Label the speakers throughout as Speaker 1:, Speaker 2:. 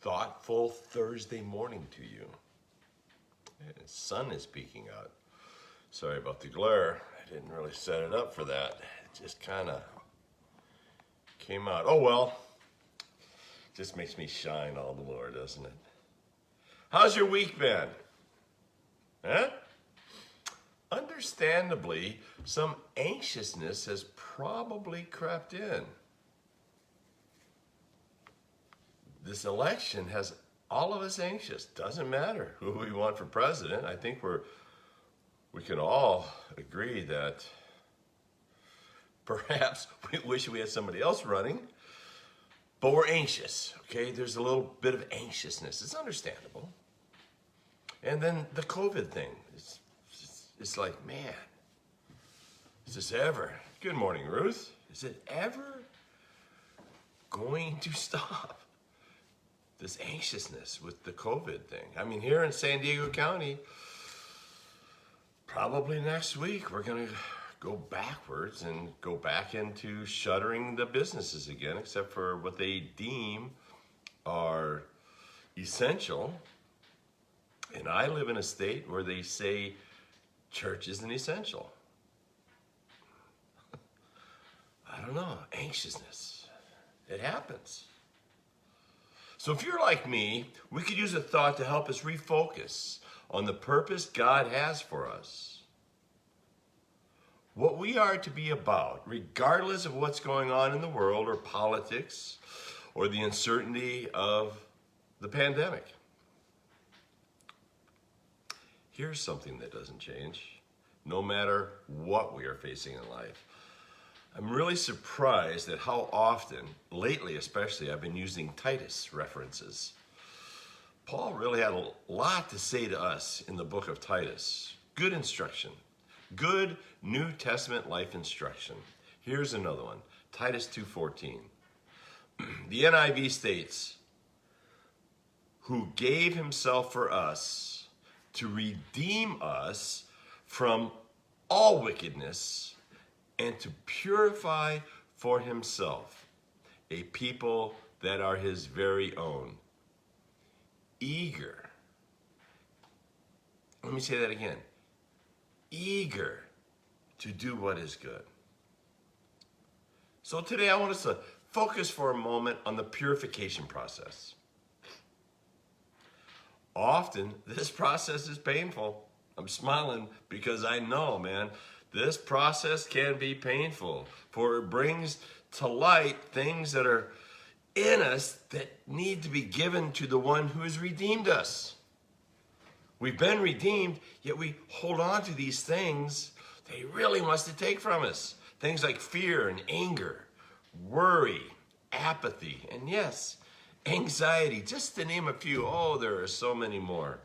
Speaker 1: thoughtful Thursday morning to you. The sun is peeking out. Sorry about the glare. I didn't really set it up for that. It just kind of came out. Oh well. Just makes me shine all the more, doesn't it? How's your week been? Huh? Understandably, some anxiousness has probably crept in. This election has all of us anxious. Doesn't matter who we want for president. I think we can all agree that perhaps we wish we had somebody else running, but we're anxious, okay? There's a little bit of anxiousness. It's understandable. And then the COVID thing. It's like, man, is this ever, good morning, Ruth, is it ever going to stop? This anxiousness with the COVID thing. I mean, here in San Diego County, probably next week, we're going to go backwards and go back into shuttering the businesses again, except for what they deem are essential. And I live in a state where they say church isn't essential. I don't know, anxiousness. It happens. So if you're like me, we could use a thought to help us refocus on the purpose God has for us. What we are to be about, regardless of what's going on in the world or politics or the uncertainty of the pandemic. Here's something that doesn't change, no matter what we are facing in life. I'm really surprised at how often, lately especially, I've been using Titus references. Paul really had a lot to say to us in the book of Titus. Good instruction. Good New Testament life instruction. Here's another one, Titus 2:14. The NIV states, who gave himself for us to redeem us from all wickedness and to purify for himself a people that are his very own. Eager. Let me say that again. Eager to do what is good. So today I want us to focus for a moment on the purification process. Often this process is painful. I'm smiling because I know, man, this process can be painful, for it brings to light things that are in us that need to be given to the one who has redeemed us. We've been redeemed, yet we hold on to these things that he really wants to take from us. Things like fear and anger, worry, apathy, and yes, anxiety, just to name a few. Oh, there are so many more.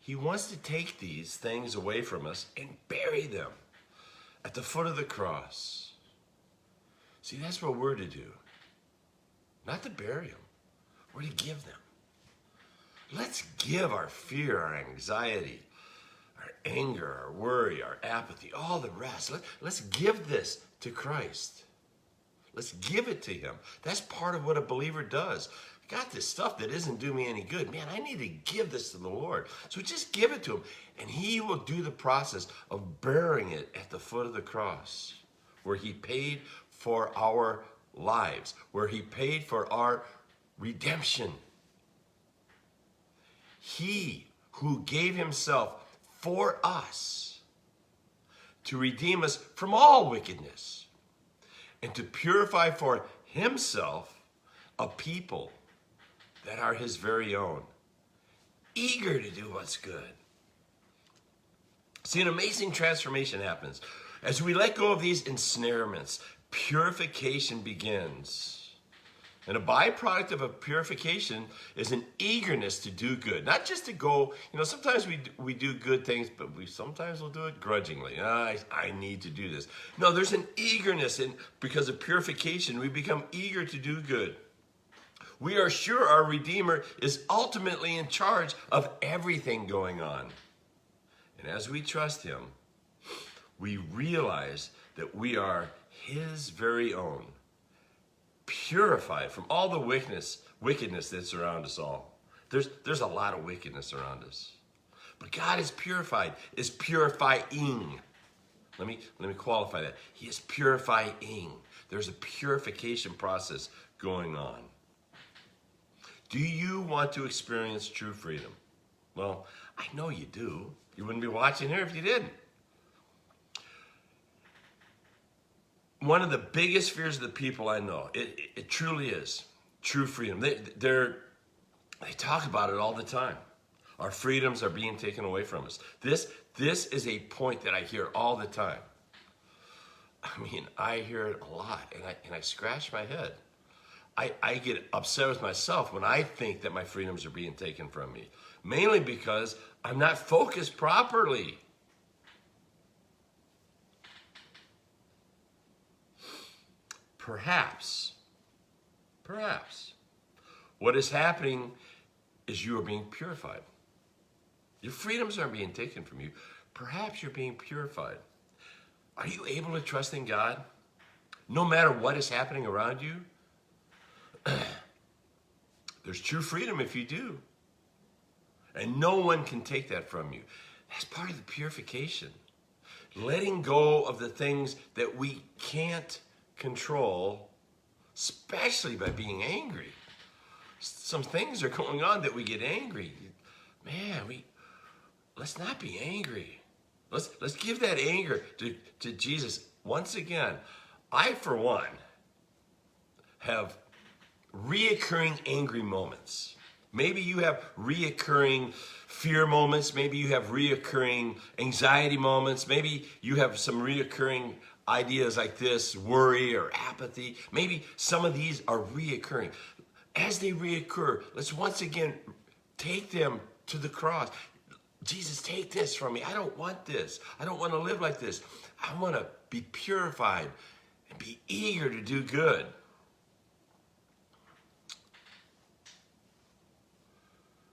Speaker 1: He wants to take these things away from us and bury them at the foot of the cross. See, that's what we're to do. Not to bury them. We're to give them. Let's give our fear, our anxiety, our anger, our worry, our apathy, all the rest. Let's give this to Christ. Let's give it to him. That's part of what a believer does. I got this stuff that isn't doing me any good. Man, I need to give this to the Lord. So just give it to him, and he will do the process of burying it at the foot of the cross, where he paid for our lives, where he paid for our redemption. He who gave himself for us to redeem us from all wickedness and to purify for himself a people that are his very own, eager to do what's good. See, an amazing transformation happens. As we let go of these ensnarements, purification begins. And a byproduct of a purification is an eagerness to do good. Not just to go, sometimes we do good things, but sometimes we'll do it grudgingly. I need to do this. No, there's an eagerness, and because of purification, we become eager to do good. We are sure our Redeemer is ultimately in charge of everything going on. And as we trust him, we realize that we are his very own, purified from all the wickedness that surrounds us all. There's a lot of wickedness around us. But God is purified, is purifying. Let me qualify that. He is purifying. There's a purification process going on. Do you want to experience true freedom? Well, I know you do. You wouldn't be watching here if you didn't. One of the biggest fears of the people I know, it truly is true freedom. They talk about it all the time. Our freedoms are being taken away from us. This is a point that I hear all the time. I mean, I hear it a lot, and I scratch my head. I get upset with myself when I think that my freedoms are being taken from me, mainly because I'm not focused properly. Perhaps, what is happening is you are being purified. Your freedoms aren't being taken from you. Perhaps you're being purified. Are you able to trust in God? No matter what is happening around you? There's true freedom if you do. And no one can take that from you. That's part of the purification. Letting go of the things that we can't control, especially by being angry. Some things are going on that we get angry. Man, let's not be angry. Let's give that anger to Jesus. Once again, I, for one, have reoccurring angry moments. Maybe you have reoccurring fear moments. Maybe you have reoccurring anxiety moments. Maybe you have some reoccurring ideas like this, worry or apathy. Maybe some of these are reoccurring. As they reoccur, let's once again take them to the cross. Jesus, take this from me. I don't want this. I don't want to live like this. I want to be purified and be eager to do good.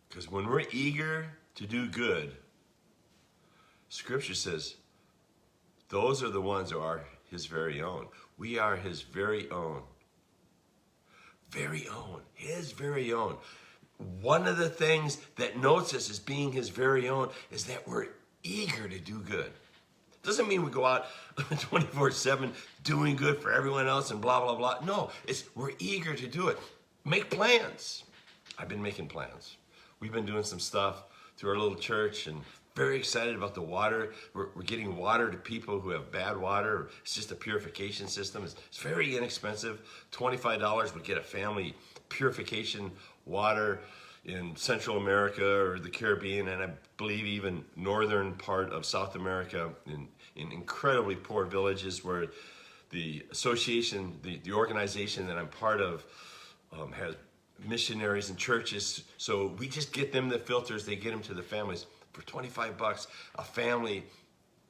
Speaker 1: Because when we're eager to do good, Scripture says, those are the ones who are his very own. We are his very own. Very own. His very own. One of the things that notes us as being his very own is that we're eager to do good. Doesn't mean we go out 24/7 doing good for everyone else and blah, blah, blah. No, we're eager to do it. Make plans. I've been making plans. We've been doing some stuff through our little church and very excited about the water. We're getting water to people who have bad water. It's just a purification system. It's very inexpensive. $25 would get a family purification water in Central America or the Caribbean, and I believe even northern part of South America in incredibly poor villages where the association, the organization that I'm part of has missionaries and churches. So we just get them the filters. They get them to the families. For $25, a family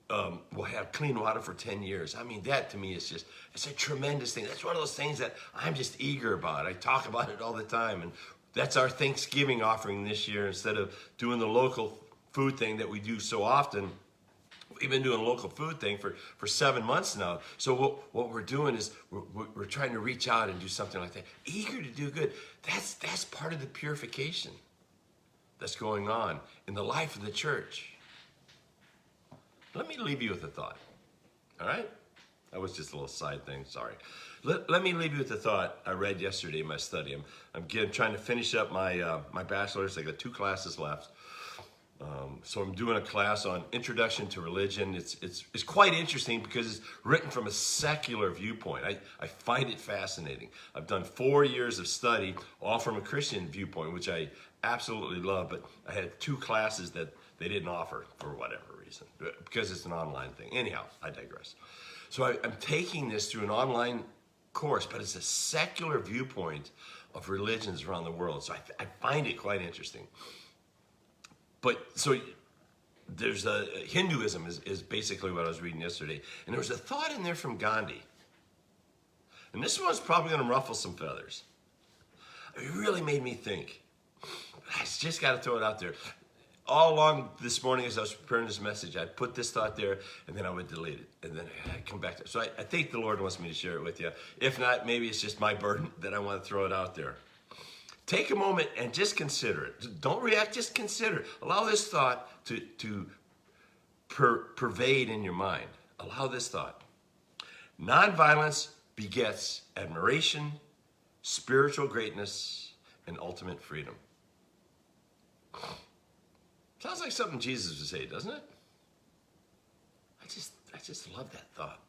Speaker 1: will have clean water for 10 years. I mean, that to me is just, it's a tremendous thing. That's one of those things that I'm just eager about. I talk about it all the time. And that's our Thanksgiving offering this year. Instead of doing the local food thing that we do so often, we've been doing a local food thing for 7 months now. So what we're doing is we're trying to reach out and do something like that. Eager to do good. That's part of the purification that's going on in the life of the church. Let me leave you with a thought. All right? That was just a little side thing. Sorry. Let me leave you with a thought I read yesterday in my study. I'm again trying to finish up my my bachelor's. I got 2 classes left. So I'm doing a class on Introduction to Religion. It's quite interesting because it's written from a secular viewpoint. I find it fascinating. I've done 4 years of study, all from a Christian viewpoint, which I absolutely love, but I had 2 classes that they didn't offer for whatever reason, because it's an online thing. Anyhow, I digress. So I'm taking this through an online course, but it's a secular viewpoint of religions around the world. So I find it quite interesting. But so there's Hinduism is basically what I was reading yesterday. And there was a thought in there from Gandhi. And this one's probably going to ruffle some feathers. It really made me think. I just got to throw it out there. all along this morning as I was preparing this message, I'd put this thought there, and then I would delete it, and then I'd come back to it. So I think the Lord wants me to share it with you. If not, maybe it's just my burden that I want to throw it out there. Take a moment and just consider it. Don't react, just consider it. Allow this thought to pervade in your mind. Allow this thought. Nonviolence begets admiration, spiritual greatness, and ultimate freedom. Sounds like something Jesus would say, doesn't it? I just love that thought.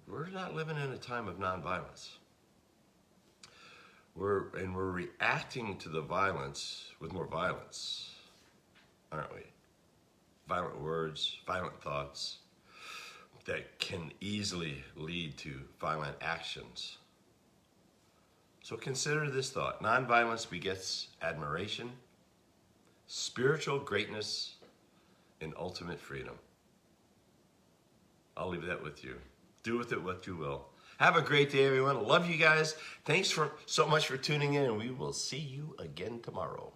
Speaker 1: We're not living in a time of nonviolence. We're reacting to the violence with more violence, aren't we? Violent words, violent thoughts that can easily lead to violent actions. So consider this thought. Nonviolence begets admiration, spiritual greatness, and ultimate freedom. I'll leave that with you. Do with it what you will. Have a great day, everyone. Love you guys. Thanks so much for tuning in, and we will see you again tomorrow.